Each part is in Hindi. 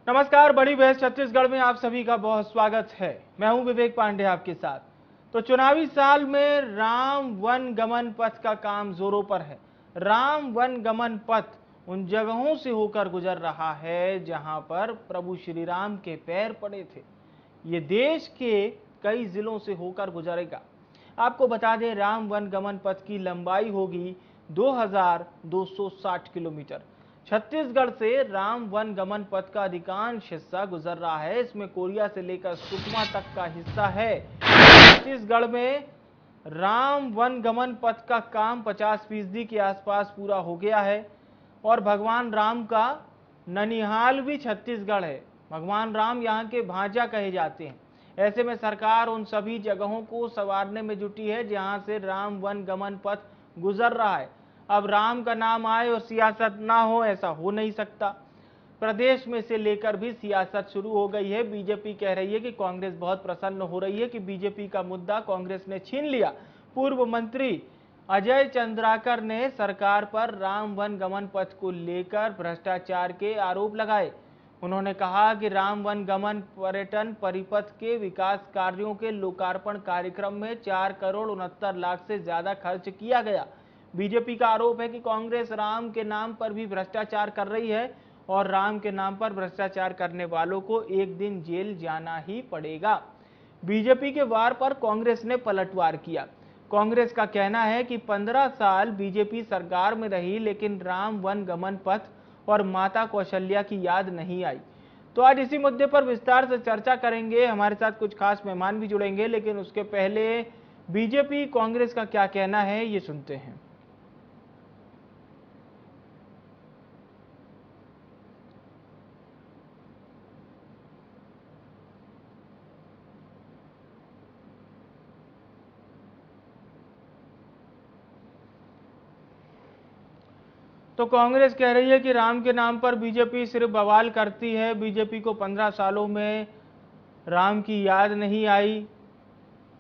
नमस्कार, बड़ी बहस छत्तीसगढ़ में आप सभी का बहुत स्वागत है। मैं हूं विवेक पांडे आपके साथ। तो चुनावी साल में राम वन गमन पथ का काम जोरों पर है। राम वन गमन पथ उन जगहों से होकर गुजर रहा है जहां पर प्रभु श्री राम के पैर पड़े थे। ये देश के कई जिलों से होकर गुजरेगा। आपको बता दें, राम वन गमन पथ की लंबाई होगी 2260 किलोमीटर। छत्तीसगढ़ से राम वन गमन पथ का अधिकांश हिस्सा गुजर रहा है। इसमें कोरिया से लेकर सुकमा तक का हिस्सा है। छत्तीसगढ़ में राम वन गमन पथ का काम 50% के आसपास पूरा हो गया है। और भगवान राम का ननिहाल भी छत्तीसगढ़ है। भगवान राम यहाँ के भांजा कहे जाते हैं। ऐसे में सरकार उन सभी जगहों को संवारने में जुटी है जहां से राम वन गमन पथ गुजर रहा है। अब राम का नाम आए और सियासत ना हो, ऐसा हो नहीं सकता। प्रदेश में से लेकर भी सियासत शुरू हो गई है। बीजेपी कह रही है कि कांग्रेस बहुत प्रसन्न हो रही है कि बीजेपी का मुद्दा कांग्रेस ने छीन लिया। पूर्व मंत्री अजय चंद्राकर ने सरकार पर राम वन गमन पथ को लेकर भ्रष्टाचार के आरोप लगाए। उन्होंने कहा कि राम वन गमन पर्यटन परिपथ के विकास कार्यों के लोकार्पण कार्यक्रम में 4 करोड़ 69 लाख से ज्यादा खर्च किया गया। बीजेपी का आरोप है कि कांग्रेस राम के नाम पर भी भ्रष्टाचार कर रही है और राम के नाम पर भ्रष्टाचार करने वालों को एक दिन जेल जाना ही पड़ेगा। बीजेपी के वार पर कांग्रेस ने पलटवार किया। कांग्रेस का कहना है कि 15 साल बीजेपी सरकार में रही लेकिन राम वन गमन पथ और माता कौशल्या की याद नहीं आई। तो आज इसी मुद्दे पर विस्तार से चर्चा करेंगे। हमारे साथ कुछ खास मेहमान भी जुड़ेंगे, लेकिन उसके पहले बीजेपी कांग्रेस का क्या कहना है ये सुनते हैं। तो कांग्रेस कह रही है कि राम के नाम पर बीजेपी सिर्फ बवाल करती है। बीजेपी को 15 सालों में राम की याद नहीं आई।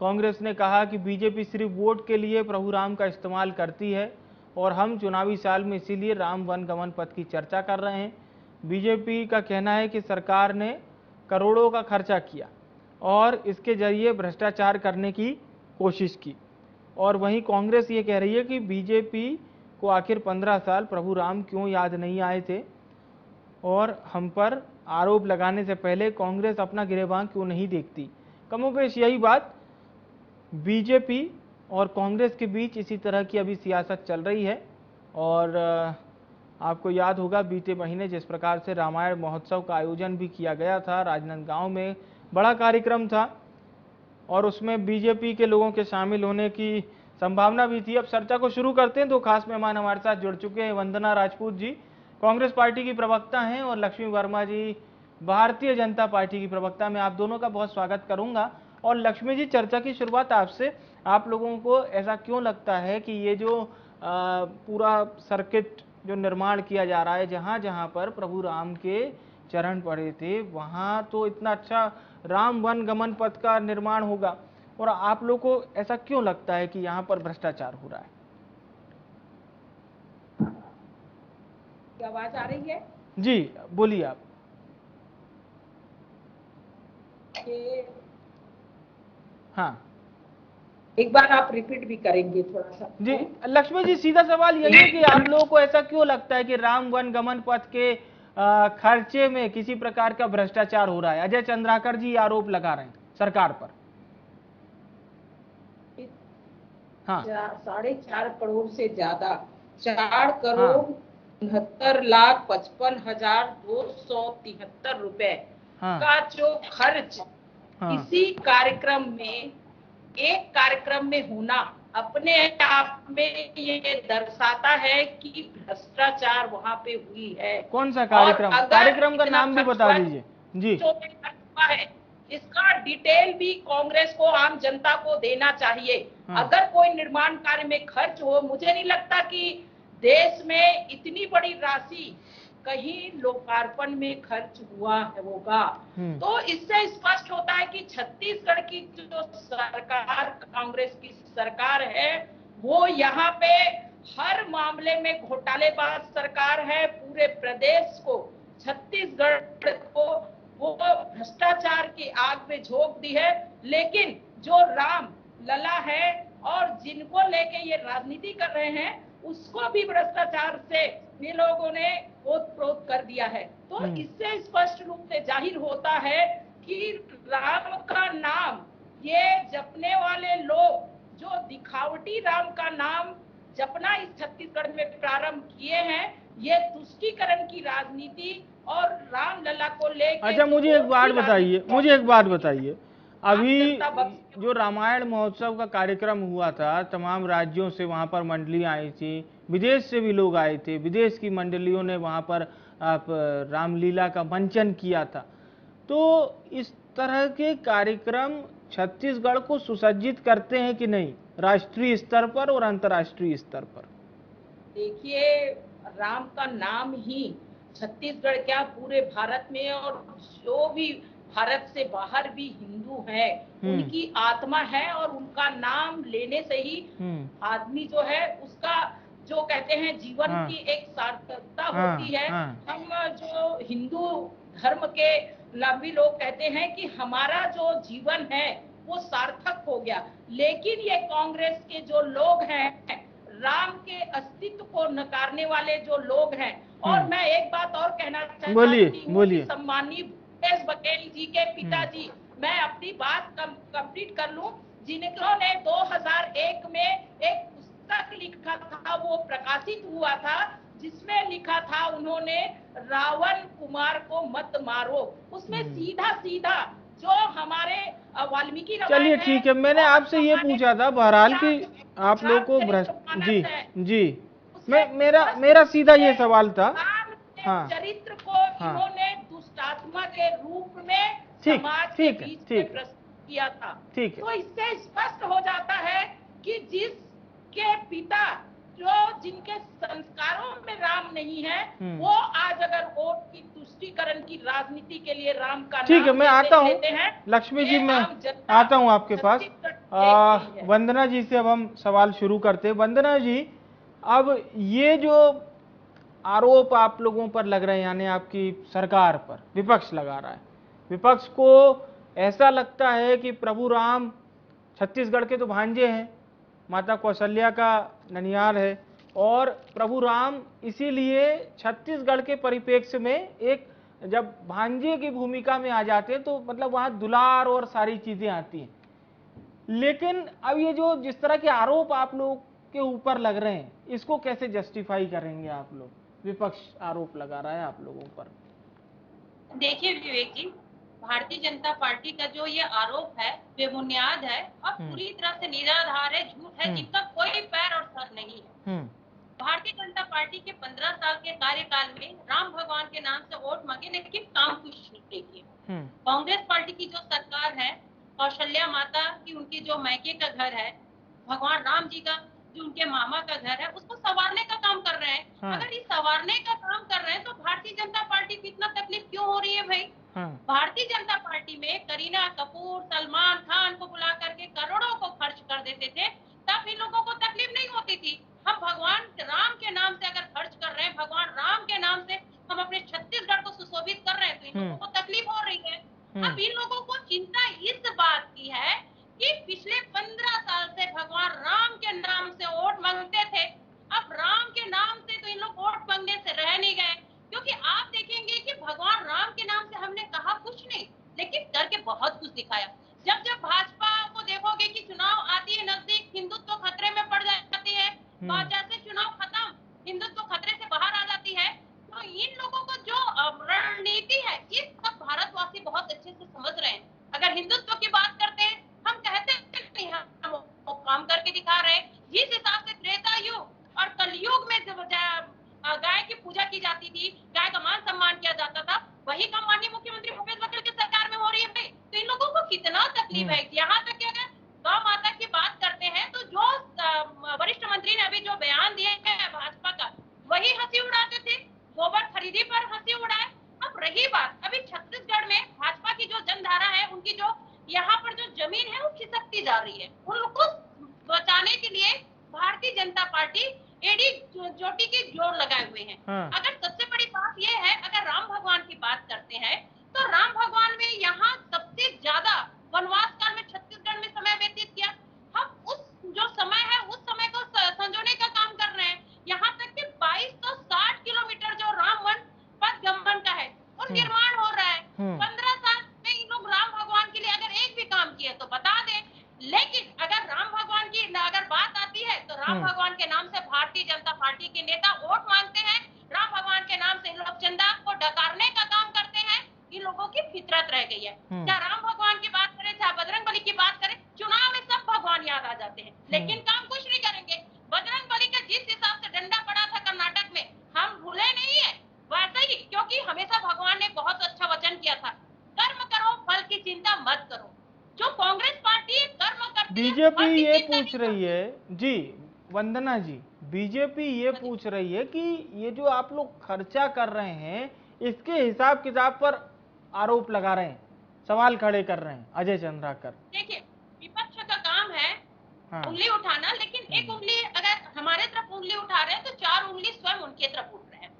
कांग्रेस ने कहा कि बीजेपी सिर्फ वोट के लिए प्रभु राम का इस्तेमाल करती है और हम चुनावी साल में इसीलिए राम वन गमन पथ की चर्चा कर रहे हैं। बीजेपी का कहना है कि सरकार ने करोड़ों का खर्चा किया और इसके जरिए भ्रष्टाचार करने की कोशिश की। और वहीं कांग्रेस ये कह रही है कि बीजेपी को आखिर 15 साल प्रभु राम क्यों याद नहीं आए थे और हम पर आरोप लगाने से पहले कांग्रेस अपना गिरेबान क्यों नहीं देखती। कमोबेश यही बात बीजेपी और कांग्रेस के बीच इसी तरह की अभी सियासत चल रही है। और आपको याद होगा बीते महीने जिस प्रकार से रामायण महोत्सव का आयोजन भी किया गया था, राजनांदगांव में बड़ा कार्यक्रम था और उसमें बीजेपी के लोगों के शामिल होने की संभावना भी थी। अब चर्चा को शुरू करते हैं। दो खास मेहमान हमारे साथ जुड़ चुके हैं। वंदना राजपूत जी कांग्रेस पार्टी की प्रवक्ता हैं और लक्ष्मी वर्मा जी भारतीय जनता पार्टी की प्रवक्ता। मैं आप दोनों का बहुत स्वागत करूंगा। और लक्ष्मी जी, चर्चा की शुरुआत आपसे। आप लोगों को ऐसा क्यों लगता है कि ये जो पूरा सर्किट जो निर्माण किया जा रहा है, जहां जहां पर प्रभु राम के चरण पड़े थे वहां तो इतना अच्छा राम वन गमन पथ का निर्माण होगा, और आप लोग को ऐसा क्यों लगता है कि यहाँ पर भ्रष्टाचार हो रहा है? आवाज आ रही है? जी बोलिए आप। हाँ, एक बार आप रिपीट भी करेंगे थोड़ा सा? जी लक्ष्मी जी, सीधा सवाल यही है कि आप लोगों को ऐसा क्यों लगता है कि राम वन गमन पथ के खर्चे में किसी प्रकार का भ्रष्टाचार हो रहा है? अजय चंद्राकर जी आरोप लगा रहे हैं सरकार पर। हाँ 4.5 करोड़ से ज्यादा, 4 करोड़ हाँ 69,55,273 रुपए हाँ का जो खर्च हाँ इसी कार्यक्रम में, एक कार्यक्रम में होना अपने आप में ये दर्शाता है कि भ्रष्टाचार वहां पे हुई है। कौन सा कार्यक्रम? कार्यक्रम का नाम भी बता दीजिए जी। है इसका डिटेल भी कांग्रेस को, आम जनता को देना चाहिए। हाँ। अगर कोई निर्माण कार्य में खर्च हो, मुझे नहीं लगता कि देश में इतनी बड़ी राशि कहीं लोकार्पण में खर्च हुआ होगा। तो इससे स्पष्ट होता है कि छत्तीसगढ़ की जो सरकार, कांग्रेस की सरकार है, वो यहाँ पे हर मामले में घोटालेबाज सरकार है। पूरे प्रदेश को छत्तीसगढ़ को वो भ्रष्टाचार की आग में झोंक दी है। लेकिन जो राम लला है और जिनको लेके ये राजनीति कर रहे हैं उसको भी भ्रष्टाचार से ये लोगों ने ओत-प्रोत कर दिया है। तो इससे स्पष्ट रूप से जाहिर होता है कि राम का नाम ये जपने वाले लोग जो दिखावटी राम का नाम जपना इस छत्तीसगढ़ में प्रारंभ किए हैं, ये तुष्टीकरण की राजनीति और रामलला को लेकर। अच्छा, मुझे एक बात बताइए, अभी जो रामायण महोत्सव का कार्यक्रम हुआ था, तमाम राज्यों से वहां पर मंडलियां आई थी, विदेश से भी लोग आए थे, विदेश की मंडलियों ने वहां पर रामलीला का मंचन किया था। तो इस तरह के कार्यक्रम छत्तीसगढ़ को सुसज्जित करते हैं कि नहीं, राष्ट्रीय स्तर पर और अंतर्राष्ट्रीय स्तर पर? देखिए, राम का नाम ही छत्तीसगढ़ क्या पूरे भारत में और जो भी भारत से बाहर भी हिंदू है उनकी आत्मा है, और उनका नाम लेने से ही आदमी जो है उसका जो कहते हैं जीवन की एक सार्थकता होती है। हम जो हिंदू धर्म के लंबी लोग कहते हैं कि हमारा जो जीवन है वो सार्थक हो गया। लेकिन ये कांग्रेस के जो लोग हैं, राम के अस्तित्व को नकारने वाले जो लोग हैं, और मैं एक बात और कहना चाहती हूँ, सम्माननीय भूपेश बघेल जी के पिताजी, मैं अपनी बात कंप्लीट कर लूं, जिन्होंने 2001 में एक पुस्तक लिखा था, वो प्रकाशित हुआ था, जिसमें लिखा था उन्होंने रावण कुमार को मत मारो। उसमें सीधा सीधा जो हमारे वाल्मीकि रामायण, चलिए ठीक है, मैंने आपसे ये पूछा था बहरहाल कि आप लोग को जी मेरा सीधा ये सवाल था। चरित्र को इन्होंने दुष्टात्मा के रूप में समाज के बीच में प्रस्तुत किया था। तो इससे स्पष्ट हो जाता है कि जिसके पिता जिनके संस्कारों में राम नहीं है, वो आज अगर वोट की तुष्टीकरण की राजनीति के लिए राम का ठीक है, मैं आता हूँ लक्ष्मी जी, मैं आता हूँ आपके पास। वंदना जी से अब हम सवाल शुरू करते हैं। वंदना जी, अब ये जो आरोप आप लोगों पर लग रहे हैं, यानी आपकी सरकार पर विपक्ष लगा रहा है, विपक्ष को ऐसा लगता है कि प्रभु राम छत्तीसगढ़ के तो भांजे हैं, माता कौशल्या का ननियाल है, और प्रभु राम इसीलिए छत्तीसगढ़ के परिप्रेक्ष्य में एक जब भांजे की भूमिका में आ जाते हैं तो मतलब वहां दुलार और सारी चीजें आती हैं। लेकिन अब ये जो जिस तरह के आरोप आप लोग के ऊपर लग रहे हैं, इसको कैसे जस्टिफाई करेंगे आप लोग? विपक्ष आरोप लगा रहा है आप लोगों पर। देखिए विवेक जी, भारतीय जनता पार्टी का जो ये आरोप है बेबुनियाद है और पूरी तरह से निराधार है, झूठ है, जिनका कोई पैर और सर नहीं है। भारतीय जनता पार्टी के 15 साल के कार्यकाल में राम भगवान के नाम से वोट मांगे, लेकिन काम कुछ नहीं किए। कांग्रेस पार्टी की जो सरकार है, कौशल्या माता की उनकी जो मायके का घर है, भगवान राम जी का जो उनके मामा का घर है, उसको संवारने का काम कर रहे हैं। अगर इस संवारने का काम कर रहे हैं तो भारतीय जनता पार्टी को इतना तकलीफ क्यों हो रही है भाई? भारतीय जनता पार्टी में करीना कपूर, सलमान खान को बुला करके करोड़ों को खर्च कर देते थे, तब इन लोगों को तकलीफ नहीं होती थी। हम भगवान राम के नाम से अगर खर्च कर रहे हैं, भगवान राम के नाम से हम अपने छत्तीसगढ़ को सुशोभित कर रहे हैं, तो इन लोगों को तकलीफ हो रही है। अब इन लोगों को चिंता इस बात की है कि पिछले 15 साल से भगवान राम के नाम से वोट मांगते थे, अब राम के नाम से तो इन लोग वोट मांगने से रह नहीं गए, क्योंकि आप देखेंगे कि भगवान राम के नाम से हमने कहा कुछ नहीं, लेकिन करके बहुत कुछ दिखाया। जब जब भाजपा को देखोगे कि चुनाव आती है नजदीक, हिंदुत्व खतरे में पड़ जाती है, जैसे चुनाव खत्म, हिंदुत्व खतरे से बाहर आ जाती है। तो इन लोगों को जो रणनीति है, ये सब भारतवासी बहुत अच्छे से समझ रहे हैं। अगर हिंदुत्व की बात करते हैं, हम कहते हैं हम काम करके दिखा रहे हैं। जिस हिसाब से त्रेता युग और कलयुग में गाय की पूजा की जाती थी, गाय का मान सम्मान किया जाता था, वही काम माननीय मुख्यमंत्री भूपेश बघेल की सरकार में हो रही है। तो इन लोगों को कितना तकलीफ है। यहाँ तक कि अगर गौ माता की बात करते हैं तो जो वरिष्ठ मंत्री ने अभी जो बयान दिए हैं भाजपा का, वही हंसी उड़ाते थे, गोबर खरीदी पर हंसी उड़ाए। अब रही बात, अभी छत्तीसगढ़ में भाजपा की जो जनधारा है, उनकी जो यहाँ पर जो जमीन है वो खिसकती जा रही है, उनको बचाने के लिए भारतीय जनता पार्टी एडी चोटी के जोर लगाए हुए हैं। अगर सबसे बड़ी बात ये है, अगर राम भगवान की बात करते हैं तो राम भगवान में यहाँ सबसे ज्यादा वनवास काल में छत्तीसगढ़ में समय व्यतीत किया। हम उस जो समय है उस समय को संजोने का काम कर रहे हैं। यहाँ तक कि 2260 किलोमीटर जो राम वन पथ गमन का है वो निर्माण हो रहा है। 15 साल में इन लोग राम भगवान के लिए अगर एक भी काम किए तो बता दें, लेकिन अगर राम भगवान की अगर बात आती है तो राम भगवान के नाम से भारतीय जनता पार्टी के नेता वोट मांगते हैं, राम भगवान के नाम से लोग चंदा को डकारने का काम करते हैं। इन लोगों की फितरत रह गई है। चाहे राम भगवान की बात करें चाहे बजरंगबली की बात करें, चुनाव में सब भगवान याद आ जाते हैं, लेकिन काम कुछ नहीं करेंगे। बजरंगबली का जिस हिसाब से डंडा पड़ा था कर्नाटक में, हम भूले नहीं है वैसे ही, क्योंकि हमेशा भगवान ने बहुत अच्छा वचन किया था, कर्म करो फल की चिंता मत करो। जो कांग्रेस पार्टी कर्म करती है, बीजेपी ये पूछ रही है जी, वंदना जी, बीजेपी ये पूछ रही है कि ये जो आप लोग खर्चा कर रहे हैं इसके हिसाब किताब पर आरोप लगा रहे हैं, सवाल खड़े कर रहे हैं अजय चंद्राकर। देखिए, विपक्ष का काम है उंगली उठाना, लेकिन एक उंगली अगर हमारे तरफ उंगली उठा रहे हैं तो 4 उंगली स्वयं उनके तरफ उठ रहे हैं।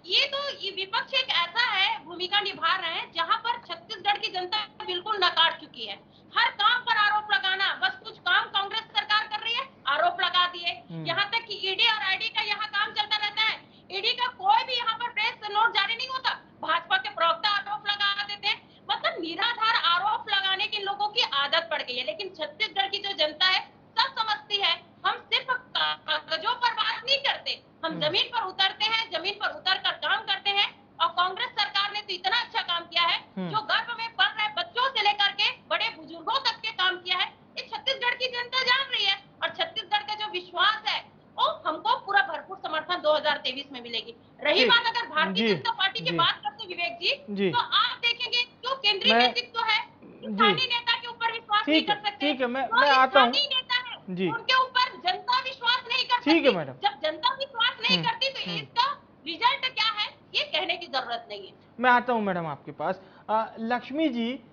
ये विपक्ष एक ऐसा है भूमिका निभा रहे हैं जहां पर छत्तीसगढ़ की जनता बिल्कुल नकार चुकी है। हर काम पर आरोप लगाना, बस कुछ काम कांग्रेस सरकार कर रही है आरोप लगा दिए। यहाँ तक कि ईडी और आईडी का यहाँ काम चलता रहता है। ईडी का कोई भी यहाँ पर प्रेस नोट जारी नहीं होता, भाजपा के प्रवक्ता आरोप लगा देते हैं। मतलब निराधार आरोप लगाने की लोगों की आदत पड़ गई है। लेकिन छत्तीसगढ़ की जो जनता है सब समझती है, हम सिर्फ कागजों पर बात नहीं करते, हम जमीन पर उतरते हैं, जमीन पर उतर कर काम करते हैं। और कांग्रेस सरकार ने तो इतना अच्छा काम किया है, जो गर्भ में पल रहे बच्चों से लेकर के बड़े बुजुर्गों तक के काम किया है, ये छत्तीसगढ़ की जनता जान रही है। और छत्तीसगढ़ का जो विश्वास है वो हमको पूरा भरपूर समर्थन 2023 में मिलेगी। रही बात अगर भारतीय जनता पार्टी की बात करते विवेक जी, तो आप देखेंगे जो केंद्रीय नेतृत्व है स्थानीय नेता के ऊपर विश्वास नहीं कर सकते। ठीक है, मैं आता हूँ नेता है जी, उनके ऊपर जनता विश्वास नहीं कर सकती। ठीक है मैडम, जब जनता विश्वास नहीं करती तो इसका रिजल्ट क्या है ये कहने की जरूरत नहीं है। मैं आता हूं मैडम आपके पास। लक्ष्मी जी,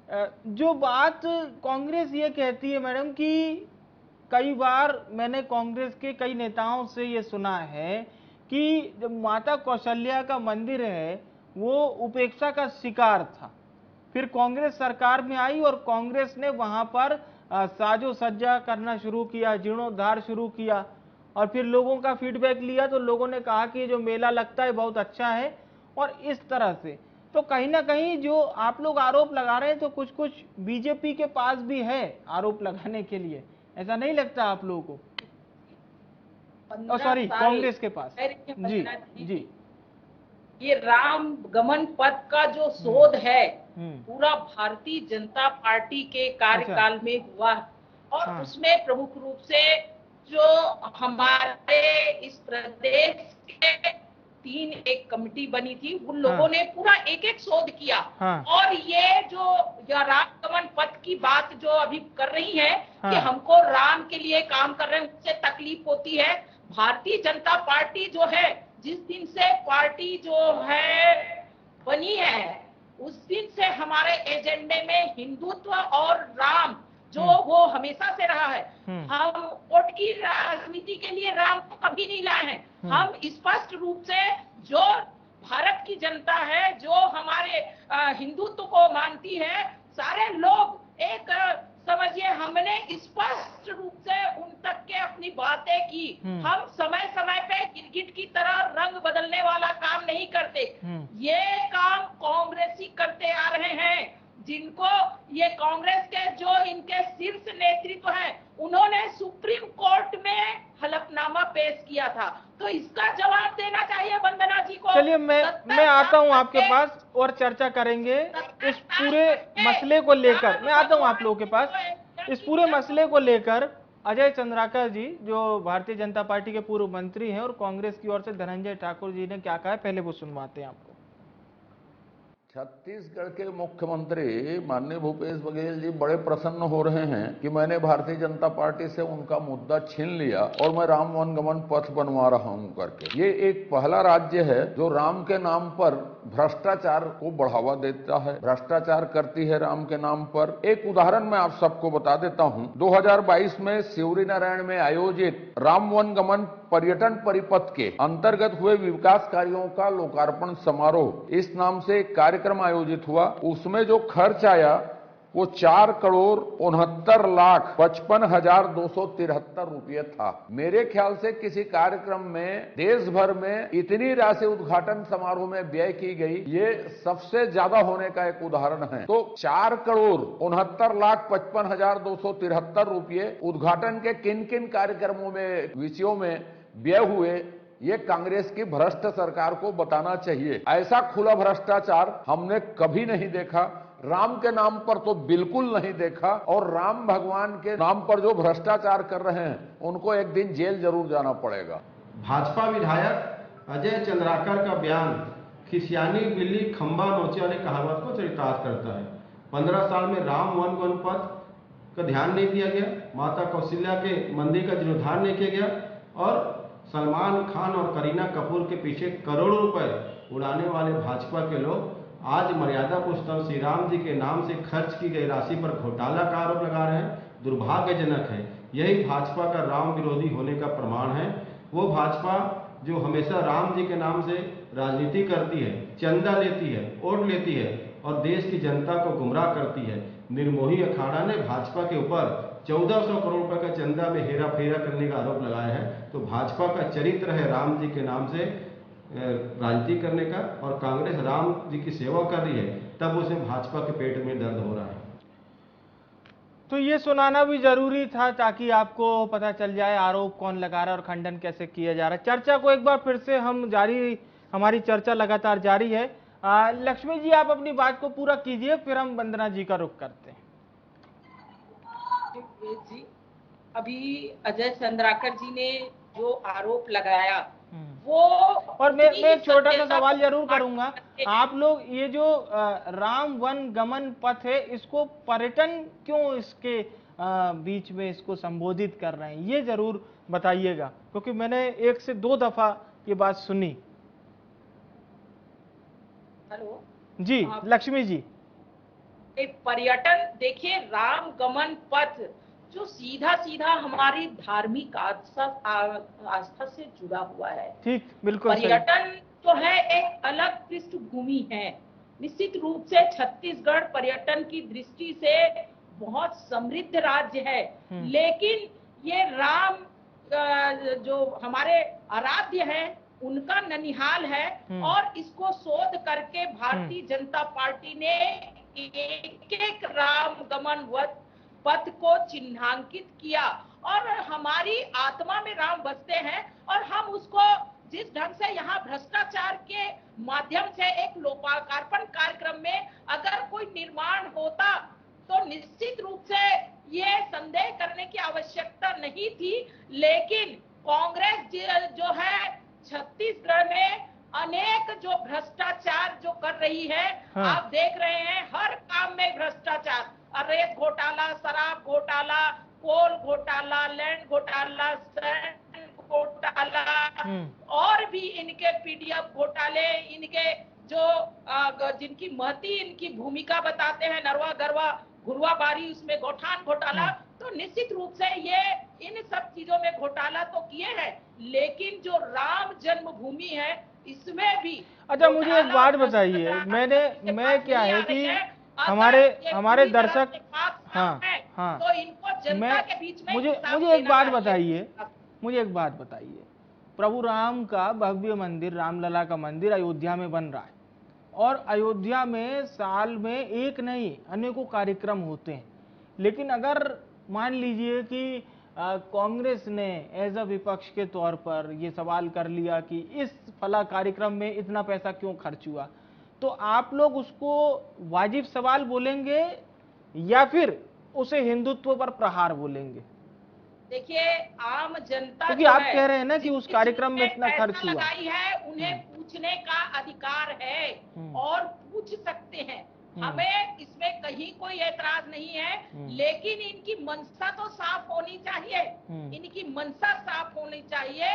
जो बात कांग्रेस ये कहती है मैडम कि कई बार मैंने कांग्रेस के कई नेताओं से ये सुना है कि जब माता कौशल्या का मंदिर है वो उपेक्षा का शिकार था, फिर कांग्रेस सरकार में आई और कांग्रेस ने वहां पर साजो सज्जा करना शुरू किया, जीर्णोद्धार शुरू किया, और फिर लोगों का फीडबैक लिया तो लोगों ने कहा कि जो मेला लगता है बहुत अच्छा है। और इस तरह से तो कहीं ना कहीं जो आप लोग आरोप लगा रहे हैं तो कुछ कुछ बीजेपी के पास भी है आरोप लगाने के लिए, ऐसा नहीं लगता आप लोगों को? सॉरी, कांग्रेस के पास। जी जी, ये राम गमन पथ का जो शोध है पूरा भारतीय जनता पार्टी के कार्यकाल में हुआ, और उसमें प्रमुख रूप से जो हमारे इस प्रदेश के 3 एक कमेटी बनी थी, उन लोगों ने पूरा एक एक शोध किया। और ये जो राम गमन पथ की बात जो अभी कर रही है कि हमको राम के लिए काम कर रहे हैं उससे तकलीफ होती है। भारतीय जनता पार्टी जो है, जिस दिन से पार्टी जो है बनी है उस दिन से हमारे एजेंडे में हिंदुत्व और राम जो वो हमेशा से रहा है। हम वोट की राजनीति के लिए राम को कभी नहीं लाए हैं। हम स्पष्ट रूप से जो भारत की जनता है, जो हमारे हिंदुत्व को मानती है, सारे लोग एक समझिए हमने स्पष्ट रूप से उन तक के अपनी बातें की। हम समय समय पे गिरगिट की तरह रंग बदलने वाला काम नहीं करते। ये काम कांग्रेसी करते आ रहे हैं, जिनको ये कांग्रेस के जो इनके शीर्ष नेतृत्व है उन्होंने सुप्रीम कोर्ट में हलफनामा पेश किया था, तो इसका जवाब देना चाहिए वंदना जी को। चलिए मैं आता हूं आपके पास और चर्चा करेंगे इस पूरे मसले को लेकर। मैं आता हूं आप लोगों के पास इस पूरे मसले को लेकर। अजय चंद्राकर जी जो भारतीय जनता पार्टी के पूर्व मंत्री हैं और कांग्रेस की ओर से धनंजय ठाकुर जी ने क्या कहा है पहले वो सुनवाते हैं आपको। छत्तीसगढ़ के मुख्यमंत्री माननीय भूपेश बघेल जी बड़े प्रसन्न हो रहे हैं कि मैंने भारतीय जनता पार्टी से उनका मुद्दा छीन लिया और मैं राम वनगमन पथ बनवा रहा हूं करके। ये एक पहला राज्य है जो राम के नाम पर भ्रष्टाचार को बढ़ावा देता है, भ्रष्टाचार करती है राम के नाम पर। एक उदाहरण मैं आप सबको बता देता हूं। 2022 में शिवरीनारायण में आयोजित राम वनगमन पर्यटन परिपथ के अंतर्गत हुए विकास कार्यों का लोकार्पण समारोह इस नाम से एक कार्यक्रम आयोजित हुआ। उसमें जो खर्च आया वो 4,69,55,273 रुपये था। मेरे ख्याल से किसी कार्यक्रम में देश भर में इतनी राशि उद्घाटन समारोह में व्यय की गई, ये सबसे ज्यादा होने का एक उदाहरण है। तो 4,69,55,273 रुपये उद्घाटन के किन किन कार्यक्रमों में, विषयों में व्यय हुए, ये कांग्रेस की भ्रष्ट सरकार को बताना चाहिए। ऐसा खुला भ्रष्टाचार हमने कभी नहीं देखा, राम के नाम पर तो बिल्कुल नहीं देखा, और राम भगवान के नाम पर जो भ्रष्टाचार कर रहे हैं उनको एक दिन जेल जरूर जाना पड़ेगा। भाजपा विधायक अजय चंद्राकर का बयान खिसियानी बिल्ली खंबा नोचे वाली कहावत को चरितार्थ करता है। 15 साल में राम वन गणपथ का ध्यान नहीं दिया गया, माता कौशल्या के मंदिर का जीर्णोद्धार नहीं किया गया, और सलमान खान और करीना कपूर के पीछे करोड़ों रुपए उड़ाने वाले भाजपा के लोग आज मर्यादा पुरुषोत्तम श्री राम जी के नाम से खर्च की गई राशि पर घोटाला का आरोप लगा रहे हैं। दुर्भाग्यजनक है। यही भाजपा का राम विरोधी होने का प्रमाण है। वो भाजपा जो हमेशा राम जी के नाम से राजनीति करती है, चंदा लेती है, वोट लेती है और देश की जनता को गुमराह करती है। निर्मोही अखाड़ा ने भाजपा के ऊपर 1400 करोड़ रुपए का चंदा में हेरा फेरा करने का आरोप लगाया है। तो भाजपा का चरित्र है राम जी के नाम से राजनीति करने का, और कांग्रेस राम जी की सेवा कर रही है, तब उसे भाजपा के पेट में दर्द हो रहा है। तो ये सुनाना भी जरूरी था ताकि आपको पता चल जाए आरोप कौन लगा रहा है और खंडन कैसे किया जा रहा है। चर्चा को एक बार फिर से हम जारी, हमारी चर्चा लगातार जारी है। लक्ष्मी जी, आप अपनी बात को पूरा कीजिए, फिर हम वंदना जी का रुख करते हैं। जी, अभी अजय चंद्राकर जी ने जो आरोप लगाया वो, और मैं एक छोटा सा सवाल जरूर करूंगा। आप लोग ये जो राम वन गमन पथ है, इसको पर्यटन क्यों इसके बीच में इसको संबोधित कर रहे हैं, ये जरूर बताइएगा, क्योंकि मैंने 1 से 2 दफा ये बात सुनी। हेलो जी लक्ष्मी जी, पर्यटन देखिए, राम गमन पथ जो सीधा सीधा हमारी धार्मिक आस्था से जुड़ा हुआ है। ठीक, बिल्कुल। पर्यटन जो है एक अलग पृष्ठभूमि है। निश्चित रूप से छत्तीसगढ़ पर्यटन की दृष्टि से बहुत समृद्ध राज्य है, लेकिन ये राम जो हमारे आराध्य है उनका ननिहाल है, और इसको शोध करके भारतीय जनता पार्टी ने एक राम गमन पथ को चिन्हांकित किया, और हमारी आत्मा में राम बसते हैं, और हम उसको जिस ढंग से यहाँ भ्रष्टाचार के माध्यम से एक लोकार्पण कार्यक्रम में अगर कोई निर्माण होता तो निश्चित रूप से ये संदेह करने की आवश्यकता नहीं थी। लेकिन कांग्रेस जो है छत्तीसगढ़ में अनेक जो भ्रष्टाचार जो कर रही है, आप देख रहे हैं हर काम में भ्रष्टाचार, रेत घोटाला, शराब घोटाला, कोल घोटाला, लैंड घोटाला, सैंड घोटाला, और भी इनके पीडीएफ घोटाले, इनके जो जिनकी महती इनकी भूमिका बताते हैं, नरवा गरवा घुरवा बारी, उसमें गौठान घोटाला। तो निश्चित रूप से ये इन सब चीजों में घोटाला तो किए हैं, लेकिन जो राम जन्मभूमि है इसमें भी। अच्छा, मुझे एक बात बताइए, मैं क्या है कि हमारे दर्शक, हाँ, तो इनको जनता के बीच में मुझे एक बात बताइए, प्रभु राम का भव्य मंदिर, रामलला का मंदिर अयोध्या में बन रहा है, और अयोध्या में साल में एक नहीं अनेकों कार्यक्रम होते हैं, लेकिन अगर मान लीजिए कि कांग्रेस ने एज अ विपक्ष के तौर पर ये सवाल कर लिया कि इस फला कार्यक्रम में इतना पैसा क्यों खर्च हुआ, तो आप लोग उसको वाजिब सवाल बोलेंगे या फिर उसे हिंदुत्व पर प्रहार बोलेंगे? देखिए, आम जनता क्योंकि आप कह रहे हैं ना कि उस कार्यक्रम में इतना खर्च हुआ है, उन्हें पूछने का अधिकार है और पूछ सकते हैं, हमें इसमें कहीं कोई ऐतराज नहीं है, लेकिन इनकी मंशा तो साफ होनी चाहिए, इनकी मंशा साफ होनी चाहिए।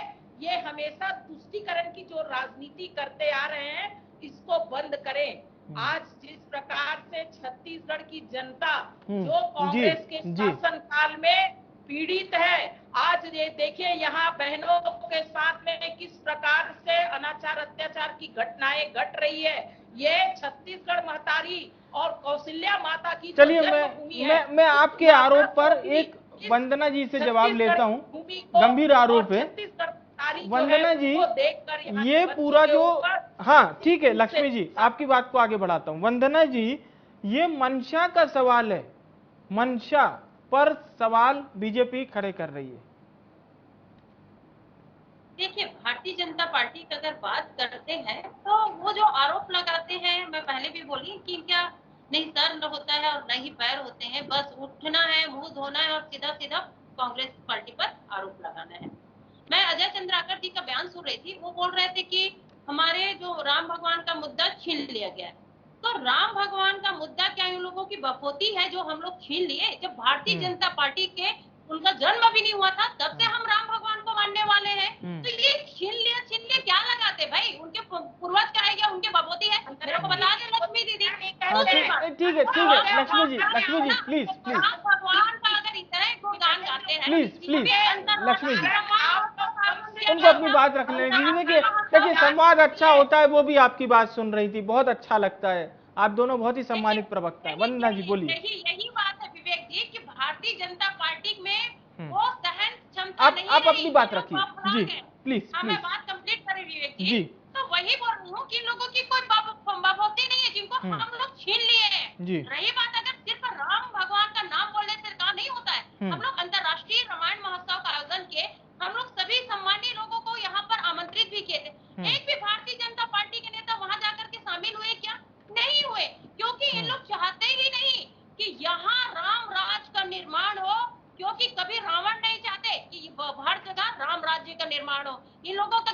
ये हमेशा तुष्टीकरण की जो राजनीति करते आ रहे हैं इसको बंद करें। आज जिस प्रकार से छत्तीसगढ़ की जनता जो कांग्रेस के शासन काल में पीड़ित है। आज ये देखिए यहाँ बहनों के साथ में किस प्रकार से अनाचार अत्याचार की घटनाएं घट रही है। ये छत्तीसगढ़ महतारी और कौशल्या माता की चलिए जन्मभूमि है। मैं आपके आरोप पर एक वंदना जी से जवाब लेता हूं। गंभीर आरोप है वंदना जी, ये पूरा जो, हाँ ठीक है लक्ष्मी जी, आपकी बात को आगे बढ़ाता हूं। वंदना जी, ये मंशा का सवाल है, मंशा पर सवाल बीजेपी खड़े कर रही है। देखिए, भारतीय जनता पार्टी की अगर बात करते हैं तो वो जो आरोप लगाते हैं, मैं पहले भी बोली कि क्या नहीं सर न होता है और न ही पैर होते हैं, बस उठना है, मुंह धोना है और सीधा सीधा कांग्रेस पार्टी पर आरोप लगाना है। मैं अजय चंद्राकर जी का बयान सुन रही थी, वो बोल रहे थे कि हमारे जो राम भगवान का मुद्दा छीन लिया गया है। तो राम भगवान का मुद्दा क्या इन लोगों की बपोती है जो हम लोग छीन लिए? जब भारतीय जनता पार्टी के उनका जन्म भी नहीं हुआ था तब से हम राम भगवान को मानने वाले हैं। तो ये छीन लिया क्या लगाते भाई? उनके पूर्वज का है या उनके बपोती है? मेरे को बता दे लक्ष्मी दीदी। ठीक है लक्ष्मी जी प्लीज राम भगवान का अगर इतना गुणगान गाते हैं, प्लीज लक्ष्मी जी उनको अपनी बात रख लेने दीजिए। देखिए संवाद अच्छा होता है, वो भी आपकी बात सुन रही थी, बहुत अच्छा लगता है, आप दोनों बहुत ही सम्मानित प्रवक्ता है। वंदना जी बोलिए। यही बात है विवेक जी कि भारतीय जनता पार्टी में वो सहन क्षमता नहीं है। आप अपनी बात रखिए जी, प्लीज हमें बात कंप्लीट करें विवेक जी। तो वही बोल रही हूँ कि इन लोगों की कोई बपोती नहीं है जिनको हम लोग छीन लिए हैं जी। रही बात अगर सिर्फ राम भगवान का नाम बोलने से काम नहीं होता है। हम लोग अंतर्राष्ट्रीय रामायण महोत्सव का आयोजन किए, हम लोग सभी सम्मानीय लोगों को यहाँ पर आमंत्रित भी किए थे। एक भी भारतीय जनता पार्टी के नेता वहां जाकर के शामिल हुए क्या? नहीं हुए, क्योंकि इन लोग चाहते ही नहीं कि यहाँ राम राज का निर्माण हो, क्योंकि कभी रावण नहीं चाहते कि हर जगह राम राज्य का निर्माण हो। इन लोगों का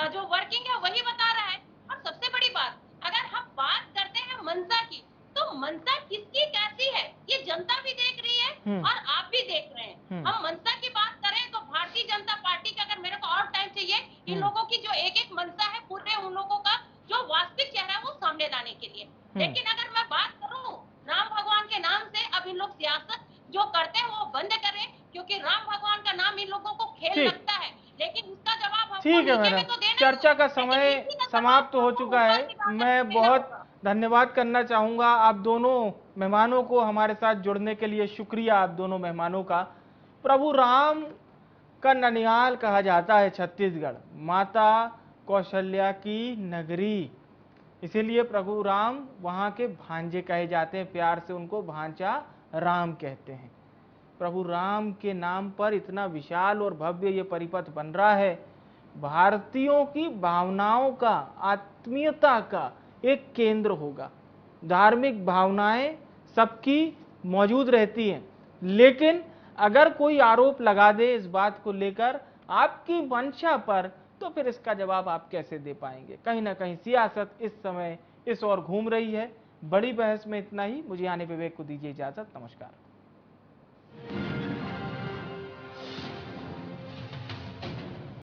जो वर्किंग है वही बता रहा है। और सबसे बड़ी बात, अगर हम बात करते हैं मनसा की, तो मनसा किसकी कैसी है ये जनता भी देख रही है और आप भी देख रहे हैं। हम मनसा की बात करें तो भारतीय जनता पार्टी का, अगर मेरे को और टाइम चाहिए, इन लोगों की जो एक एक मनसा है पूरे उन लोगों का जो वास्तविक चेहरा है वो सामने लाने के लिए। लेकिन अगर मैं बात करूं राम भगवान के नाम से, अब इन लोग सियासत जो करते हैं वो बंद करें, क्योंकि राम भगवान का नाम इन लोगों को खेल लगता है। लेकिन इसका जवाब ठीक है मैडम, चर्चा का समय समाप्त हो चुका है। मैं बहुत धन्यवाद करना चाहूंगा आप दोनों मेहमानों को, हमारे साथ जुड़ने के लिए शुक्रिया आप दोनों मेहमानों का। प्रभु राम का ननिहाल कहा जाता है छत्तीसगढ़, माता कौशल्या की नगरी, इसीलिए प्रभु राम वहाँ के भांजे कहे जाते हैं, प्यार से उनको भांजा राम कहते हैं। प्रभु राम के नाम पर इतना विशाल और भव्य ये परिपथ बन रहा है, भारतीयों की भावनाओं का, आत्मीयता का एक केंद्र होगा। धार्मिक भावनाएं सबकी मौजूद रहती हैं, लेकिन अगर कोई आरोप लगा दे इस बात को लेकर आपकी मंशा पर, तो फिर इसका जवाब आप कैसे दे पाएंगे? कहीं ना कहीं सियासत इस समय इस ओर घूम रही है। बड़ी बहस में इतना ही। मुझे आने विवेक को दीजिए इजाजत। नमस्कार।